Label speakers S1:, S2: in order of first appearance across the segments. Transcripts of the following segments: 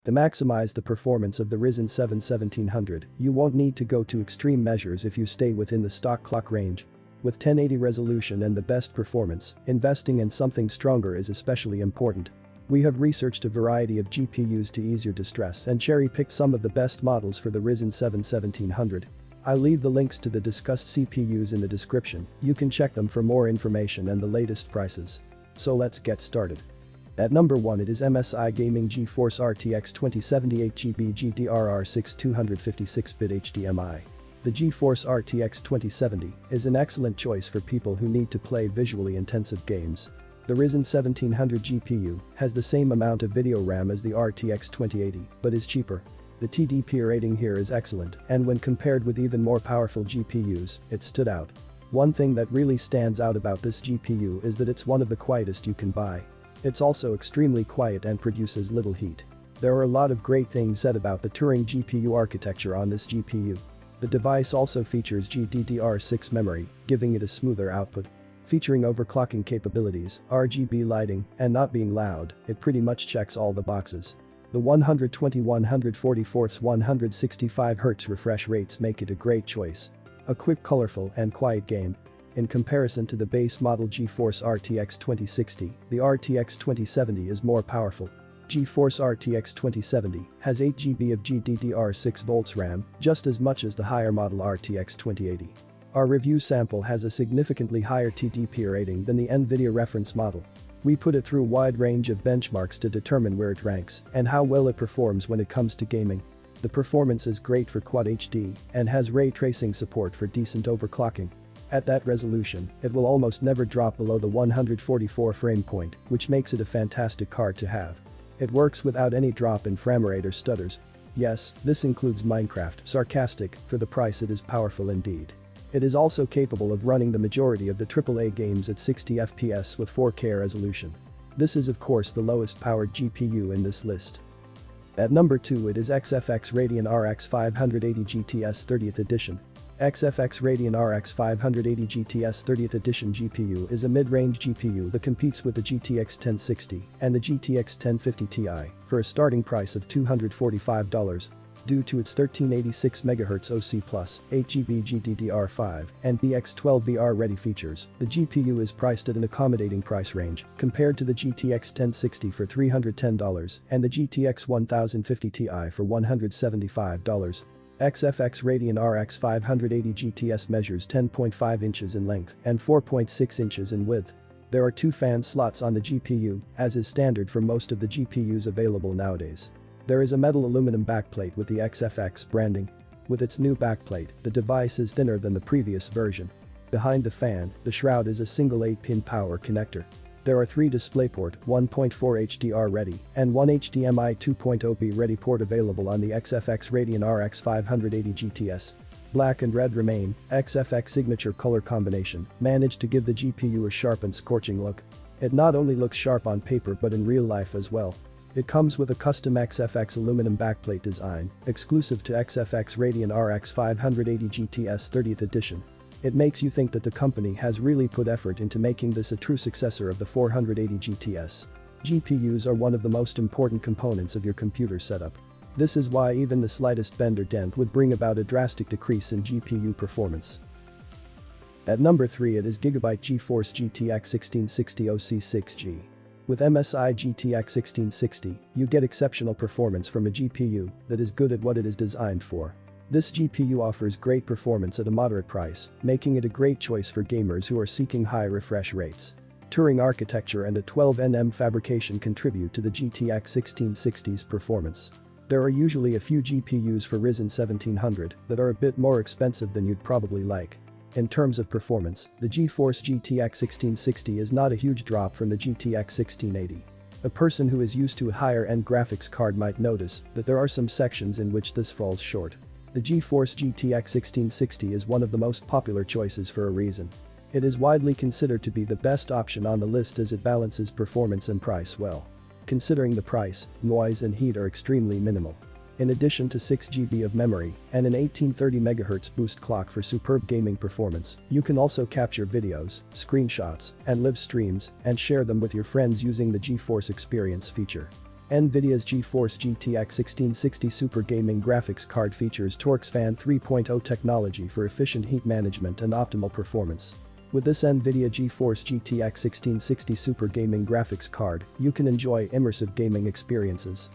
S1: To maximize the performance of the Ryzen 7 1700, you won't need to go to extreme measures if you stay within the stock clock range. With 1080 resolution and the best performance, investing in something stronger is especially important. We have researched a variety of GPUs to ease your distress and cherry-picked some of the best models for the Ryzen 7 1700. I'll leave the links to the discussed CPUs in the description, you can check them for more information and the latest prices. So let's get started. At number 1 it is MSI Gaming GeForce RTX 2070 8GB GDDR6 256-bit HDMI. The GeForce RTX 2070 is an excellent choice for people who need to play visually intensive games. The Ryzen 1700 GPU has the same amount of video RAM as the RTX 2080, but is cheaper. The TDP rating here is excellent, and when compared with even more powerful GPUs, it stood out. One thing that really stands out about this GPU is that it's one of the quietest you can buy. It's also extremely quiet and produces little heat. There are a lot of great things said about the Turing GPU architecture on this GPU. The device also features GDDR6 memory, giving it a smoother output. Featuring overclocking capabilities, RGB lighting, and not being loud, it pretty much checks all the boxes. The 120-144 165Hz refresh rates make it a great choice. A quick, colorful, and quiet game. In comparison to the base model GeForce RTX 2060, the RTX 2070 is more powerful. GeForce RTX 2070 has 8GB of GDDR6 RAM, just as much as the higher model RTX 2080. Our review sample has a significantly higher TDP rating than the NVIDIA reference model. We put it through a wide range of benchmarks to determine where it ranks and how well it performs when it comes to gaming. The performance is great for Quad HD and has ray tracing support for decent overclocking. At that resolution, it will almost never drop below the 144 frame point, which makes it a fantastic card to have. It works without any drop in frame rate or stutters. Yes, this includes Minecraft, sarcastic, for the price it is powerful indeed. It is also capable of running the majority of the AAA games at 60 FPS with 4K resolution. This is of course the lowest powered GPU in this list. At number 2 it is XFX Radeon RX 580 GTS 30th edition. XFX Radeon RX 580 GTS 30th edition GPU is a mid-range GPU that competes with the GTX 1060 and the GTX 1050 Ti for a starting price of $245. Due to its 1386 MHz OC+, 8GB GDDR5, and BX12VR ready features, the GPU is priced at an accommodating price range compared to the GTX 1060 for $310 and the GTX 1050 Ti for $175. XFX Radeon RX 580 GTS measures 10.5 inches in length and 4.6 inches in width. There are 2 fan slots on the GPU, as is standard for most of the GPUs available nowadays. There is a metal aluminum backplate with the XFX branding. With its new backplate, the device is thinner than the previous version. Behind the fan, the shroud is a single 8-pin power connector. There are 3 DisplayPort, 1.4 HDR ready, and 1 HDMI 2.0B ready port available on the XFX Radeon RX 580 GTS. Black and red remain. XFX signature color combination managed to give the GPU a sharp and scorching look. It not only looks sharp on paper but in real life as well. It comes with a custom XFX aluminum backplate design, exclusive to XFX Radeon RX 580 GTS 30th edition. It makes you think that the company has really put effort into making this a true successor of the 480 GTS. GPUs are one of the most important components of your computer setup. This is why even the slightest bend or dent would bring about a drastic decrease in GPU performance. At number 3 it is Gigabyte GeForce GTX 1660 OC6G. With MSI GTX 1660, you get exceptional performance from a GPU that is good at what it is designed for. This GPU offers great performance at a moderate price, making it a great choice for gamers who are seeking high refresh rates. Turing architecture and a 12nm fabrication contribute to the GTX 1660's performance. There are usually a few GPUs for Ryzen 1700 that are a bit more expensive than you'd probably like. In terms of performance, the GeForce GTX 1660 is not a huge drop from the GTX 1680. A person who is used to a higher-end graphics card might notice that there are some sections in which this falls short. The GeForce GTX 1660 is one of the most popular choices for a reason. It is widely considered to be the best option on the list as it balances performance and price well. Considering the price, noise and heat are extremely minimal. In addition to 6GB of memory and an 1830 MHz boost clock for superb gaming performance, you can also capture videos, screenshots, and live streams and share them with your friends using the GeForce Experience feature. NVIDIA's GeForce GTX 1660 Super Gaming Graphics Card features TorqueFan 3.0 technology for efficient heat management and optimal performance. With this NVIDIA GeForce GTX 1660 Super Gaming Graphics Card, you can enjoy immersive gaming experiences.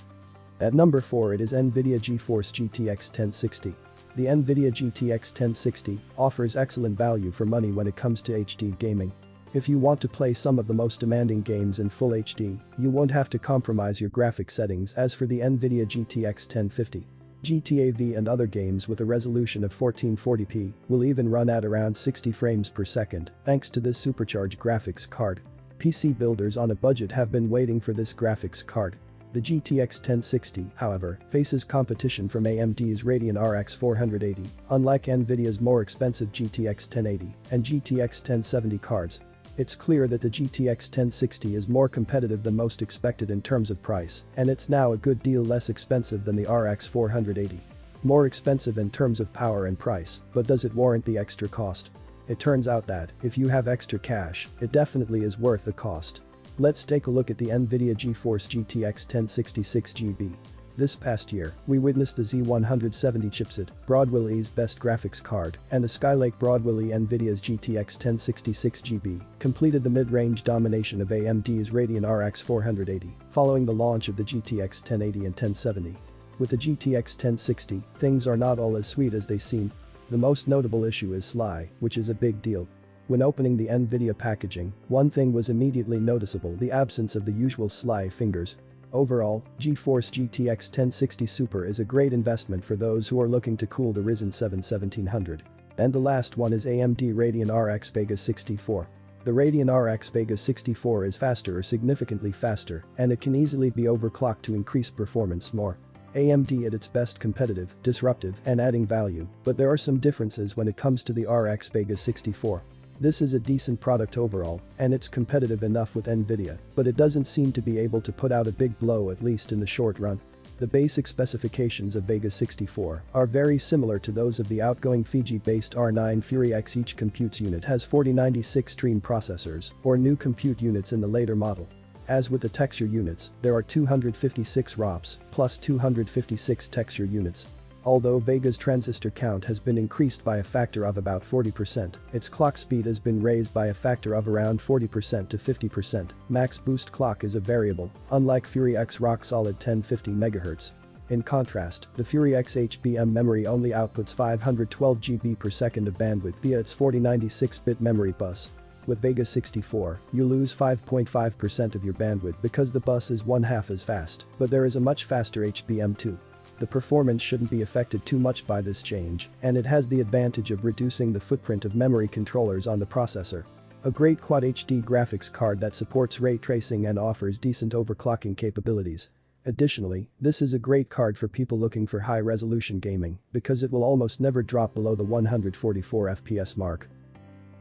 S1: At number 4 it is NVIDIA GeForce GTX 1060. The NVIDIA GTX 1060 offers excellent value for money when it comes to HD gaming. If you want to play some of the most demanding games in full HD, you won't have to compromise your graphic settings as for the NVIDIA GTX 1050. GTA V and other games with a resolution of 1440p will even run at around 60 frames per second thanks to this supercharged graphics card. PC builders on a budget have been waiting for this graphics card. The GTX 1060, however, faces competition from AMD's Radeon RX 480, unlike Nvidia's more expensive GTX 1080 and GTX 1070 cards. It's clear that the GTX 1060 is more competitive than most expected in terms of price, and it's now a good deal less expensive than the RX 480. More expensive in terms of power and price, but does it warrant the extra cost? It turns out that, if you have extra cash, it definitely is worth the cost. Let's take a look at the NVIDIA GeForce GTX 1066GB. This past year, we witnessed the Z170 chipset, Broadwell-E's best graphics card, and the Skylake Broadwell-E NVIDIA's GTX 1066GB completed the mid-range domination of AMD's Radeon RX 480, following the launch of the GTX 1080 and 1070. With the GTX 1060, things are not all as sweet as they seem. The most notable issue is SLI, which is a big deal. When opening the NVIDIA packaging, one thing was immediately noticeable: the absence of the usual SLI fingers. Overall, GeForce GTX 1060 Super is a great investment for those who are looking to cool the Ryzen 7 1700. And the last one is AMD Radeon RX Vega 64. The Radeon RX Vega 64 is faster or significantly faster, and it can easily be overclocked to increase performance more. AMD at its best: competitive, disruptive, and adding value, but there are some differences when it comes to the RX Vega 64. This is a decent product overall, and it's competitive enough with Nvidia, but it doesn't seem to be able to put out a big blow, at least in the short run. The basic specifications of Vega 64 are very similar to those of the outgoing Fiji-based R9 Fury X. Each compute unit has 4096 Stream processors, or new compute units in the later model. As with the texture units, there are 256 ROPs, plus 256 texture units. Although Vega's transistor count has been increased by a factor of about 40%, its clock speed has been raised by a factor of around 40% to 50%. Max boost clock is a variable, unlike Fury X rock-solid 1050 MHz. In contrast, the Fury X HBM memory only outputs 512 GB per second of bandwidth via its 4096-bit memory bus. With Vega 64, you lose 5.5% of your bandwidth because the bus is one-half as fast, but there is a much faster HBM2. The performance shouldn't be affected too much by this change, and it has the advantage of reducing the footprint of memory controllers on the processor. A great Quad HD graphics card that supports ray tracing and offers decent overclocking capabilities. Additionally, this is a great card for people looking for high-resolution gaming, because it will almost never drop below the 144 FPS mark.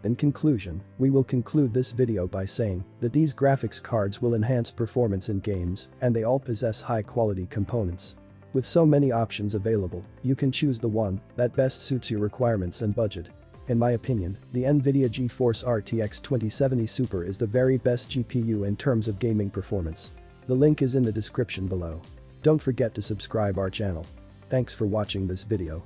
S1: In conclusion, we will conclude this video by saying that these graphics cards will enhance performance in games, and they all possess high-quality components. With so many options available, you can choose the one that best suits your requirements and budget. In my opinion, the NVIDIA GeForce RTX 2070 Super is the very best GPU in terms of gaming performance. The link is in the description below. Don't forget to subscribe our channel. Thanks for watching this video.